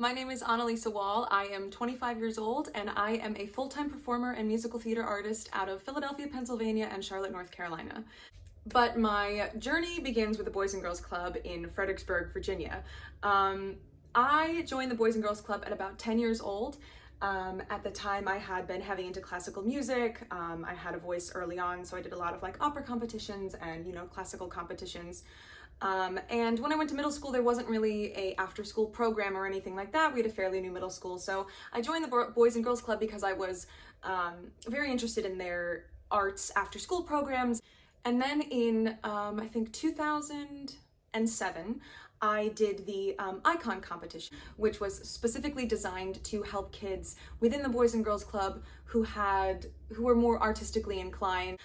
My name is Analisa. I am 25 years old and I am a full-time performer and musical theater artist out of Philadelphia, Pennsylvania and Charlotte, North Carolina. But my journey begins with the Boys and Girls Club in Fredericksburg, Virginia. I joined the Boys and Girls Club at about 10 years old. At the time I had been heavy into classical music. I had a voice early on, so I did a lot of like opera competitions and, classical competitions. And when I went to middle school, there wasn't really a after-school program or anything like that. We had a fairly new middle school. So I joined the Boys and Girls Club because I was very interested in their arts after-school programs. And then in, I think 2007, I did the icon competition, which was specifically designed to help kids within the Boys and Girls Club who were more artistically inclined,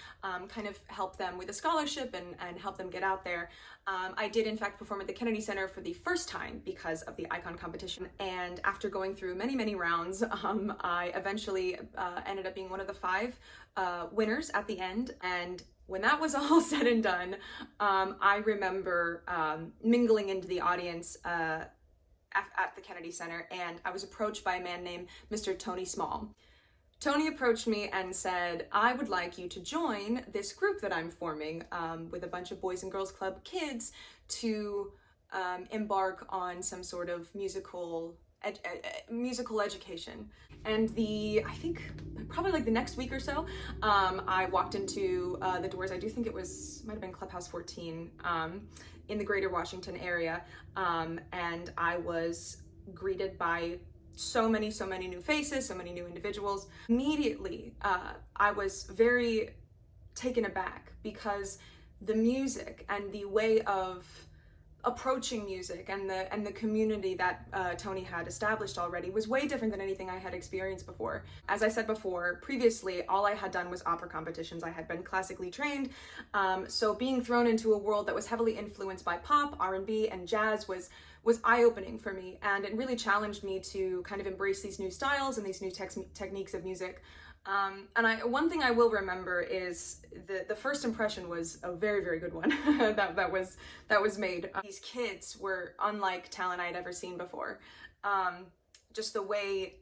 kind of help them with a scholarship and help them get out there. I did in fact perform at the Kennedy Center for the first time because of the icon competition, and after going through many rounds, I eventually ended up being one of the 5 winners at the end. And when that was all said and done, I remember mingling into the audience at the Kennedy Center, and I was approached by a man named Mr. Tony Small. Tony approached me and said, I would like you to join this group that I'm forming with a bunch of Boys and Girls Club kids to embark on some sort of musical education. And I think probably like the next week or so, I walked into the doors. I do think it might have been Clubhouse 14 in the greater Washington area. And I was greeted by so many new faces, so many new individuals. Immediately, I was very taken aback because the music and the way of approaching music and the community that Tony had established already was way different than anything I had experienced before. As I said before, previously, all I had done was opera competitions. I had been classically trained, so being thrown into a world that was heavily influenced by pop, R&B, and jazz was eye-opening for me, and it really challenged me to kind of embrace these new styles and these new techniques of music. One thing I will remember is the first impression was a very good one that was made. These kids were unlike talent I had ever seen before. Just the way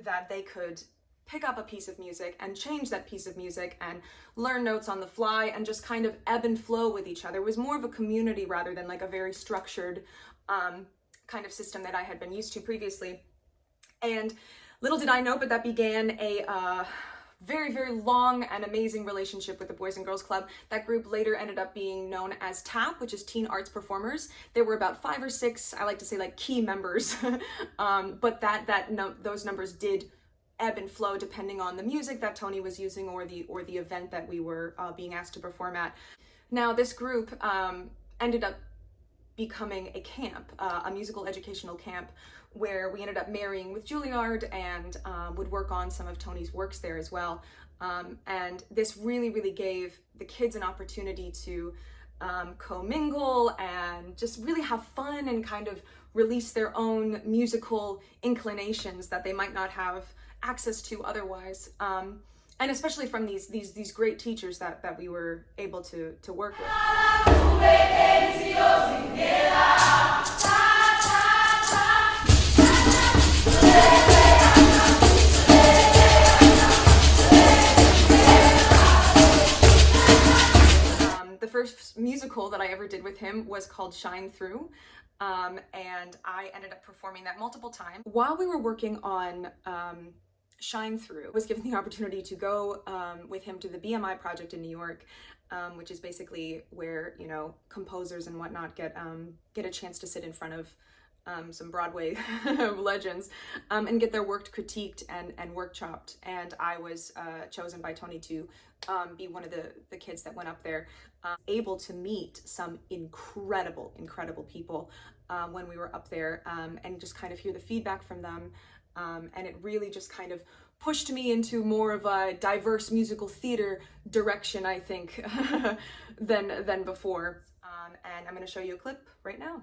that they could pick up a piece of music and change that piece of music and learn notes on the fly and just kind of ebb and flow with each other. It was more of a community rather than like a very structured kind of system that I had been used to previously. And little did I know, but that began a very long and amazing relationship with the Boys and Girls Club. That group later ended up being known as TAP, which is Teen Arts Performers. There were about 5 or 6, I like to say, like key members, but those numbers did ebb and flow depending on the music that Tony was using or the event that we were being asked to perform at. Now, this group ended up becoming a camp, a musical educational camp, where we ended up marrying with Juilliard and would work on some of Tony's works there as well. And this really gave the kids an opportunity to commingle and just really have fun and kind of release their own musical inclinations that they might not have access to otherwise. And especially from these great teachers that we were able to work with. The first musical that I ever did with him was called Shine Through, and I ended up performing that multiple times. While we were working on Shine Through, I was given the opportunity to go with him to the BMI project in New York, which is basically where composers and whatnot get a chance to sit in front of some Broadway legends and get their work critiqued and workshopped. And I was chosen by Tony to be one of the kids that went up there, able to meet some incredible people when we were up there, and just kind of hear the feedback from them. And it really just kind of pushed me into more of a diverse musical theater direction, I think, than before. And I'm going to show you a clip right now.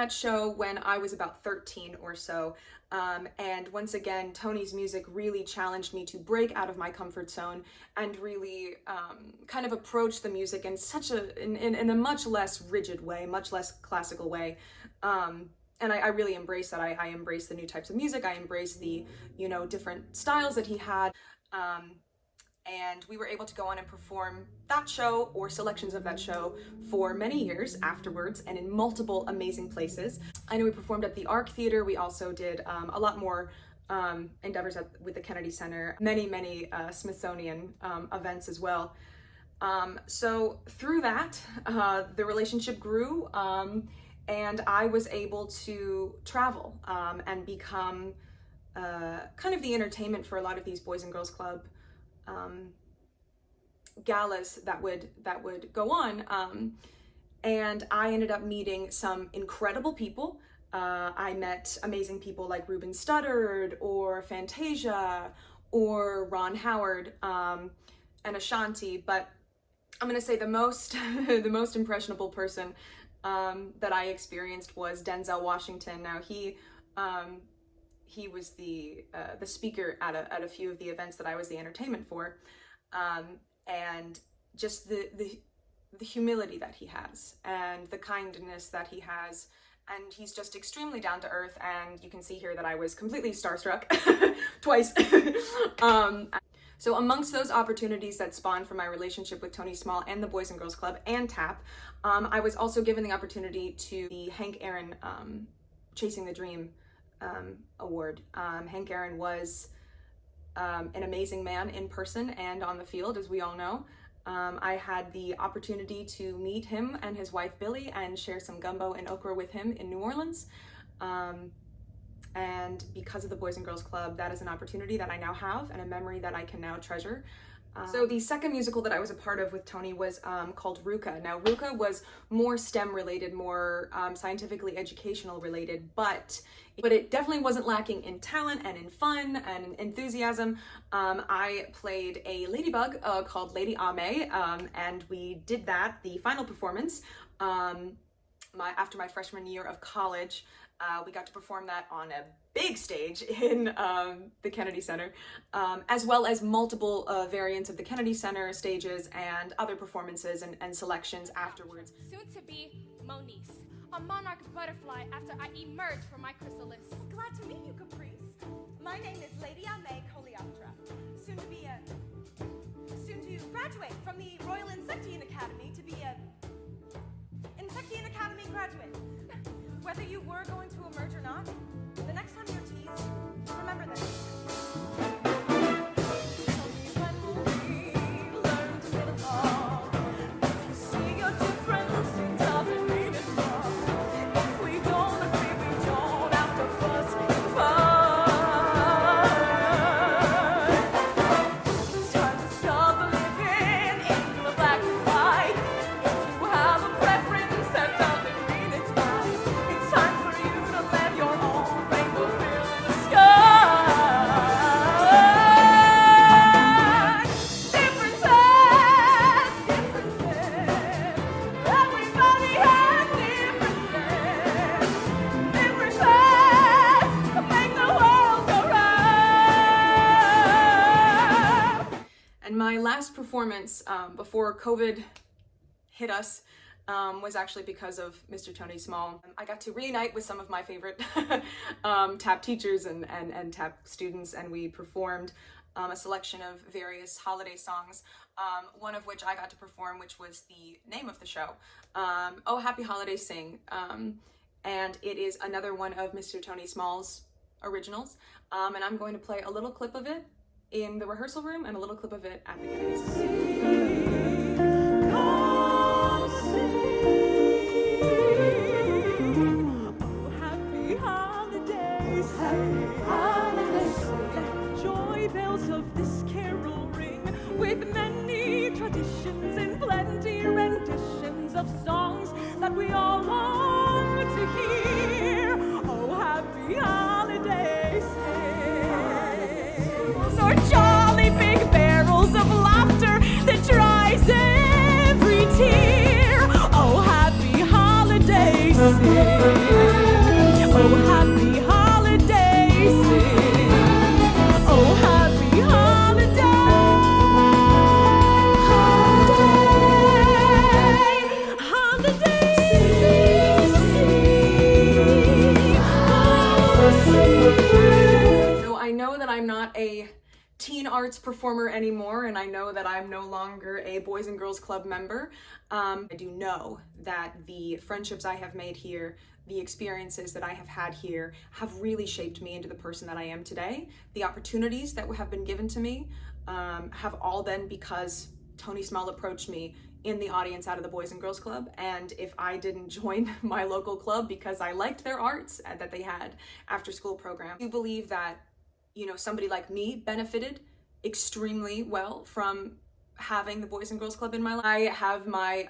that show when I was about 13 or so. And once again, Tony's music really challenged me to break out of my comfort zone and really kind of approach the music in such in a much less rigid way, much less classical way. And I really embrace that. I embrace the new types of music. I embrace the, different styles that he had. And we were able to go on and perform that show or selections of that show for many years afterwards and in multiple amazing places. I know we performed at the Arc Theater. We also did a lot more endeavors with the Kennedy Center, many Smithsonian events as well. So through that, the relationship grew, and I was able to travel and become kind of the entertainment for a lot of these Boys and Girls Club galas that would go on, and I ended up meeting some incredible people. I met amazing people like Ruben Studdard or Fantasia or Ron Howard and Ashanti, but I'm gonna say the most the most impressionable person that I experienced was Denzel Washington. Now he was the speaker at a few of the events that I was the entertainment for, and just the humility that he has and the kindness that he has, and he's just extremely down to earth. And you can see here that I was completely starstruck twice. So amongst those opportunities that spawned from my relationship with Tony Small and the Boys and Girls Club and TAP, I was also given the opportunity to the Hank Aaron Chasing the Dream award. Hank Aaron was an amazing man in person and on the field, as we all know. I had the opportunity to meet him and his wife Billy and share some gumbo and okra with him in New Orleans. And because of the Boys and Girls Club, that is an opportunity that I now have and a memory that I can now treasure. So the second musical that I was a part of with Tony was called Ruka. Now Ruka was more STEM related, more scientifically educational related, but it definitely wasn't lacking in talent and in fun and in enthusiasm. I played a ladybug called Lady Ame, and we did that, the final performance, after my freshman year of college. We got to perform that on a big stage in the Kennedy Center, as well as multiple variants of the Kennedy Center stages and other performances and selections afterwards. Soon to be Moniece, a monarch butterfly after I emerged from my chrysalis. Glad to meet you, Caprice. My name is Lady Ame Coleoptera, soon to graduate from the Royal Insectian Academy to be a Insectian Academy graduate. Whether you were going to emerge or not, the next time you're teased, remember this. Tell me when will we learn to get along? If you see your difference, it doesn't mean it's wrong. If we don't agree, we don't have to fuss and fight. It's time to stop living in the black and white. If you have a preference, that doesn't mean it's right. It's time for you to let your own rainbow fill the sky. Differences, differences. Everybody has differences. Differences make the world go round. And my last performance before COVID hit us was actually because of Mr. Tony Small. I got to reunite with some of my favorite TAP teachers and TAP students, and we performed a selection of various holiday songs, one of which I got to perform, which was the name of the show, Oh Happy Holidays Sing. And it is another one of Mr. Tony Small's originals, and I'm going to play a little clip of it in the rehearsal room and a little clip of it at the Kennedy Center. Oh, happy holidays, happy holidays. Let joy bells of this carol ring, with many traditions and plenty renditions of songs that we all long to hear. Oh, happy holidays. So jolly big barrels of laughter that drive sing. Oh, happy holiday, sing. Oh, happy holiday. Holiday, So I know that I'm not a teen arts performer anymore, and I know that I'm no longer a Boys and Girls Club member. I do know that the friendships I have made here, the experiences that I have had here, have really shaped me into the person that I am today. The opportunities that have been given to me have all been because Tony Small approached me in the audience out of the Boys and Girls Club, and if I didn't join my local club because I liked their arts that they had after school program, I do believe that, you know, somebody like me benefited extremely well from having the Boys and Girls Club in my life. I have my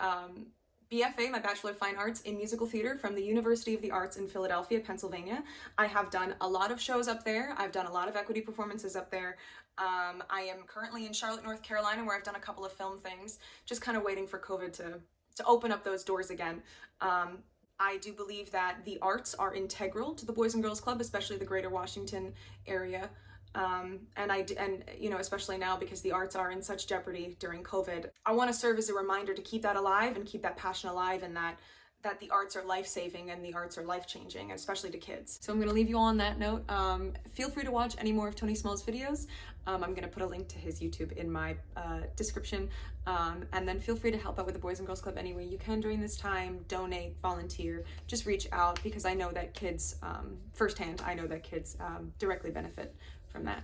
BFA, my Bachelor of Fine Arts in Musical Theater from the University of the Arts in Philadelphia, Pennsylvania. I have done a lot of shows up there. I've done a lot of equity performances up there. I am currently in Charlotte, North Carolina, where I've done a couple of film things, just kind of waiting for COVID to open up those doors again. I do believe that the arts are integral to the Boys and Girls Club, especially the Greater Washington area. And you know, especially now because the arts are in such jeopardy during COVID. I want to serve as a reminder to keep that alive and keep that passion alive, and that the arts are life-saving and the arts are life-changing, especially to kids. So I'm going to leave you all on that note. Feel free to watch any more of Tony Small's videos. I'm going to put a link to his YouTube in my description. And then feel free to help out with the Boys and Girls Club any way you can during this time. Donate, volunteer, just reach out, because I know that kids, firsthand, I know that kids directly benefit from that.